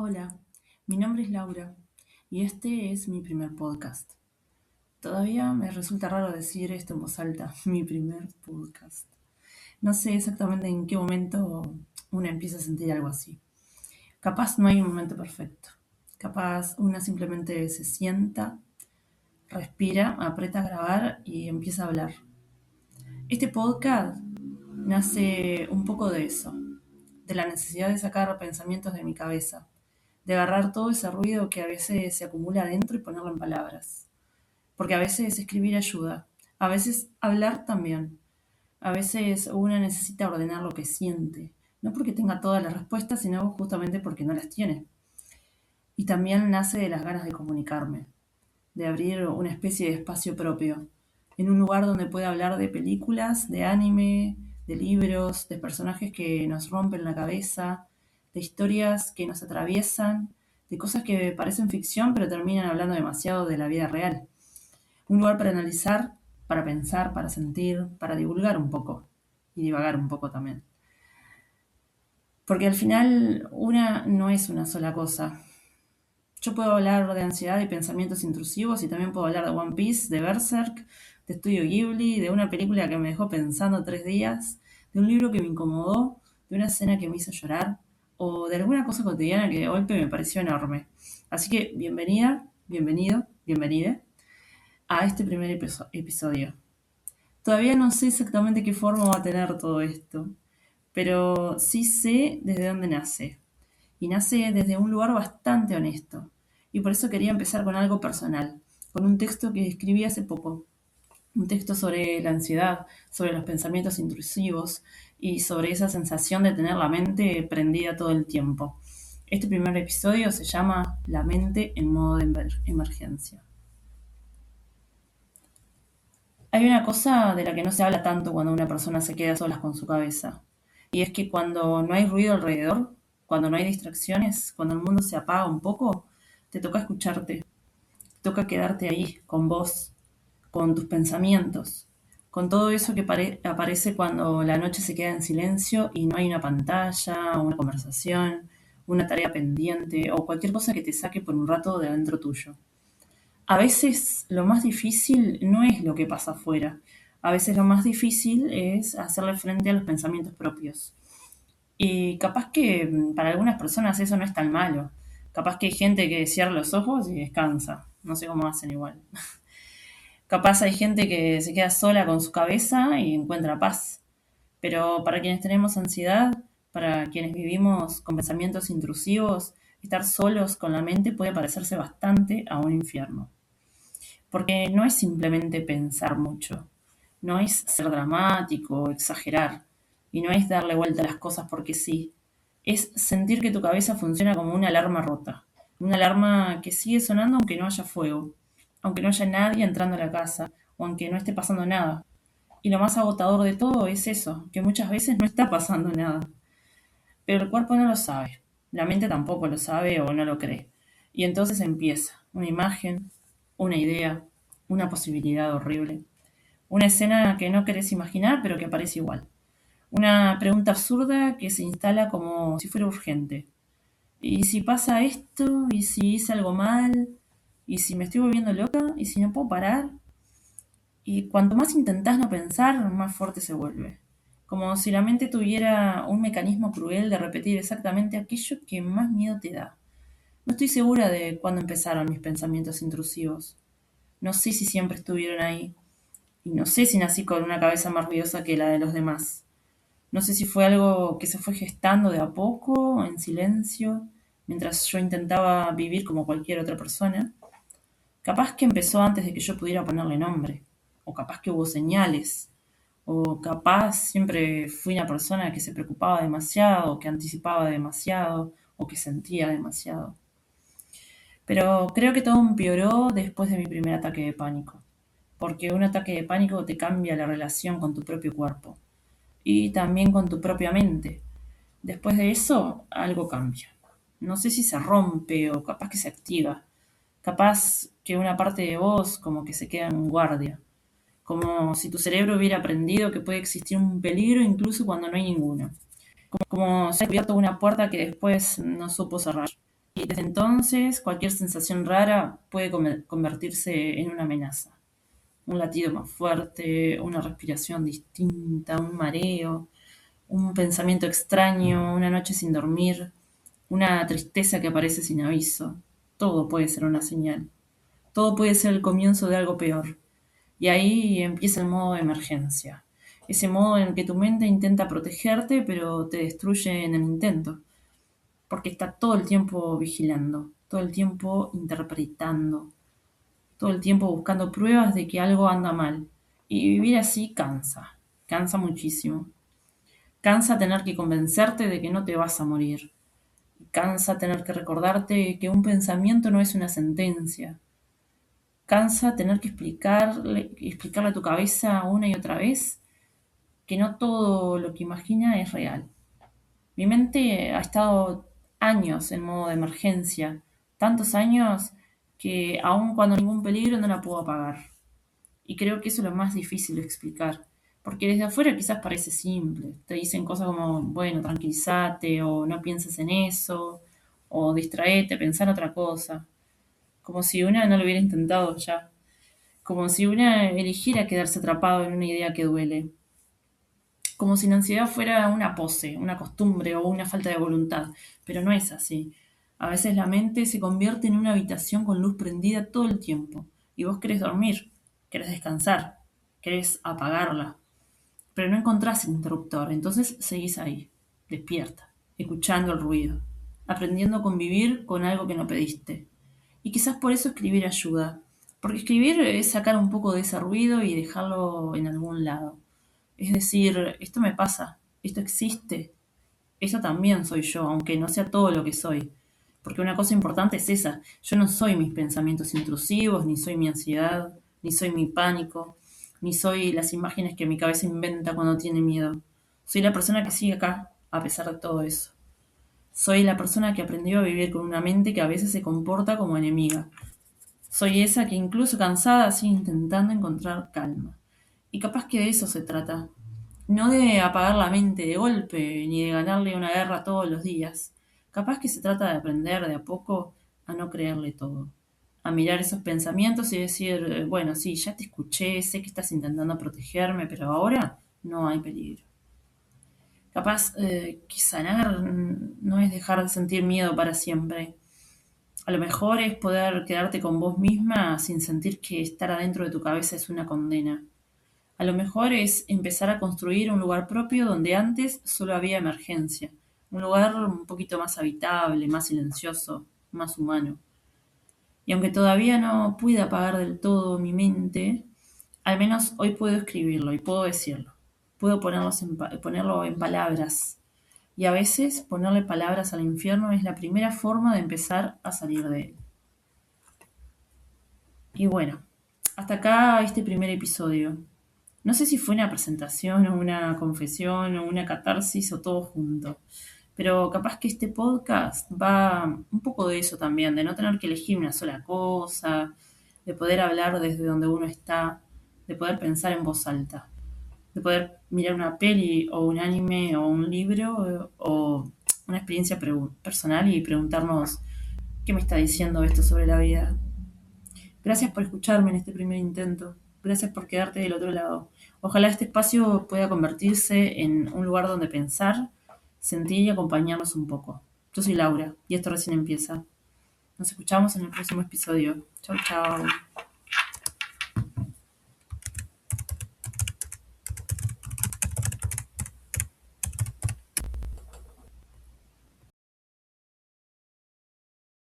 Hola, mi nombre es Laura y este es mi primer podcast. Todavía me resulta raro decir esto en voz alta, mi primer podcast. No sé exactamente en qué momento una empieza a sentir algo así. Capaz no hay un momento perfecto. Capaz una simplemente se sienta, respira, aprieta a grabar y empieza a hablar. Este podcast nace un poco de eso, de la necesidad de sacar pensamientos de mi cabeza, de agarrar todo ese ruido que a veces se acumula adentro y ponerlo en palabras. Porque a veces escribir ayuda, a veces hablar también, a veces una necesita ordenar lo que siente, no porque tenga todas las respuestas, sino justamente porque no las tiene. Y también nace de las ganas de comunicarme, de abrir una especie de espacio propio, en un lugar donde pueda hablar de películas, de anime, de libros, de personajes que nos rompen la cabeza, de historias que nos atraviesan, de cosas que parecen ficción pero terminan hablando demasiado de la vida real. Un lugar para analizar, para pensar, para sentir, para divulgar un poco y divagar un poco también. Porque al final una no es una sola cosa. Yo puedo hablar de ansiedad y pensamientos intrusivos y también puedo hablar de One Piece, de Berserk, de Estudio Ghibli, de una película que me dejó pensando 3 días, de un libro que me incomodó, de una escena que me hizo llorar o de alguna cosa cotidiana que de golpe me pareció enorme. Así que bienvenida, bienvenido, bienvenida a este primer episodio. Todavía no sé exactamente qué forma va a tener todo esto, pero sí sé desde dónde nace. Y nace desde un lugar bastante honesto. Y por eso quería empezar con algo personal, con un texto que escribí hace poco. Un texto sobre la ansiedad, sobre los pensamientos intrusivos y sobre esa sensación de tener la mente prendida todo el tiempo. Este primer episodio se llama La mente en modo de emergencia. Hay una cosa de la que no se habla tanto cuando una persona se queda solas con su cabeza. Y es que cuando no hay ruido alrededor, cuando no hay distracciones, cuando el mundo se apaga un poco, te toca escucharte, te toca quedarte ahí, con vos, con tus pensamientos, con todo eso que aparece cuando la noche se queda en silencio y no hay una pantalla, una conversación, una tarea pendiente o cualquier cosa que te saque por un rato de adentro tuyo. A veces lo más difícil no es lo que pasa afuera. A veces lo más difícil es hacerle frente a los pensamientos propios. Y capaz que para algunas personas eso no es tan malo. Capaz que hay gente que cierra los ojos y descansa. No sé cómo hacen igual. Capaz hay gente que se queda sola con su cabeza y encuentra paz. Pero para quienes tenemos ansiedad, para quienes vivimos con pensamientos intrusivos, estar solos con la mente puede parecerse bastante a un infierno. Porque no es simplemente pensar mucho, no es ser dramático o exagerar, y no es darle vuelta a las cosas porque sí, es sentir que tu cabeza funciona como una alarma rota, una alarma que sigue sonando aunque no haya fuego, aunque no haya nadie entrando a la casa, o aunque no esté pasando nada. Y lo más agotador de todo es eso, que muchas veces no está pasando nada. Pero el cuerpo no lo sabe, la mente tampoco lo sabe o no lo cree. Y entonces empieza una imagen, una idea, una posibilidad horrible, una escena que no querés imaginar pero que aparece igual. Una pregunta absurda que se instala como si fuera urgente. ¿Y si pasa esto? ¿Y si hice algo mal? ¿Y si me estoy volviendo loca? ¿Y si no puedo parar? Y cuanto más intentás no pensar, más fuerte se vuelve. Como si la mente tuviera un mecanismo cruel de repetir exactamente aquello que más miedo te da. No estoy segura de cuándo empezaron mis pensamientos intrusivos. No sé si siempre estuvieron ahí. Y no sé si nací con una cabeza más ruidosa que la de los demás. No sé si fue algo que se fue gestando de a poco, en silencio, mientras yo intentaba vivir como cualquier otra persona. Capaz que empezó antes de que yo pudiera ponerle nombre. O capaz que hubo señales. O capaz siempre fui una persona que se preocupaba demasiado, que anticipaba demasiado, o que sentía demasiado. Pero creo que todo empeoró después de mi primer ataque de pánico. Porque un ataque de pánico te cambia la relación con tu propio cuerpo. Y también con tu propia mente. Después de eso, algo cambia. No sé si se rompe o capaz que se activa. Capaz que una parte de vos como que se queda en guardia. Como si tu cerebro hubiera aprendido que puede existir un peligro incluso cuando no hay ninguno. Como si hubiera abierto una puerta que después no supo cerrar. Y desde entonces, cualquier sensación rara puede convertirse en una amenaza. Un latido más fuerte, una respiración distinta, un mareo, un pensamiento extraño, una noche sin dormir, una tristeza que aparece sin aviso. Todo puede ser una señal. Todo puede ser el comienzo de algo peor. Y ahí empieza el modo de emergencia. Ese modo en el que tu mente intenta protegerte, pero te destruye en el intento. Porque está todo el tiempo vigilando, todo el tiempo interpretando, todo el tiempo buscando pruebas de que algo anda mal. Y vivir así cansa, cansa muchísimo. Cansa tener que convencerte de que no te vas a morir. Cansa tener que recordarte que un pensamiento no es una sentencia. Cansa tener que explicarle a tu cabeza una y otra vez que no todo lo que imagina es real. Mi mente ha estado años en modo de emergencia, tantos años que aun cuando ningún peligro no la puedo apagar. Y creo que eso es lo más difícil de explicar, porque desde afuera quizás parece simple. Te dicen cosas como, bueno, tranquilízate, o no pienses en eso, o distraete, pensar otra cosa. Como si una no lo hubiera intentado ya. Como si una eligiera quedarse atrapado en una idea que duele. Como si la ansiedad fuera una pose, una costumbre o una falta de voluntad. Pero no es así. A veces la mente se convierte en una habitación con luz prendida todo el tiempo. Y vos querés dormir, querés descansar, querés apagarla. Pero no encontrás el interruptor. Entonces seguís ahí, despierta, escuchando el ruido, aprendiendo a convivir con algo que no pediste. Y quizás por eso escribir ayuda. Porque escribir es sacar un poco de ese ruido y dejarlo en algún lado. Es decir, esto me pasa, esto existe, eso también soy yo, aunque no sea todo lo que soy. Porque una cosa importante es esa, yo no soy mis pensamientos intrusivos, ni soy mi ansiedad, ni soy mi pánico, ni soy las imágenes que mi cabeza inventa cuando tiene miedo. Soy la persona que sigue acá, a pesar de todo eso. Soy la persona que aprendió a vivir con una mente que a veces se comporta como enemiga. Soy esa que incluso cansada sigue intentando encontrar calma. Y capaz que de eso se trata. No de apagar la mente de golpe, ni de ganarle una guerra todos los días. Capaz que se trata de aprender de a poco a no creerle todo. A mirar esos pensamientos y decir, bueno, sí, ya te escuché, sé que estás intentando protegerme, pero ahora no hay peligro. Capaz que sanar no es dejar de sentir miedo para siempre. A lo mejor es poder quedarte con vos misma sin sentir que estar adentro de tu cabeza es una condena. A lo mejor es empezar a construir un lugar propio donde antes solo había emergencia. Un lugar un poquito más habitable, más silencioso, más humano. Y aunque todavía no pude apagar del todo mi mente, al menos hoy puedo escribirlo y puedo decirlo. Puedo ponerlo en palabras. Y a veces ponerle palabras al infierno es la primera forma de empezar a salir de él. Y bueno, hasta acá este primer episodio. No sé si fue una presentación o una confesión o una catarsis o todo junto, pero capaz que este podcast va un poco de eso también, de no tener que elegir una sola cosa, de poder hablar desde donde uno está, de poder pensar en voz alta, de poder mirar una peli o un anime o un libro o una experiencia personal y preguntarnos qué me está diciendo esto sobre la vida. Gracias por escucharme en este primer intento. Gracias por quedarte del otro lado. Ojalá este espacio pueda convertirse en un lugar donde pensar, sentir y acompañarnos un poco. Yo soy Laura y esto recién empieza. Nos escuchamos en el próximo episodio. Chau, chau.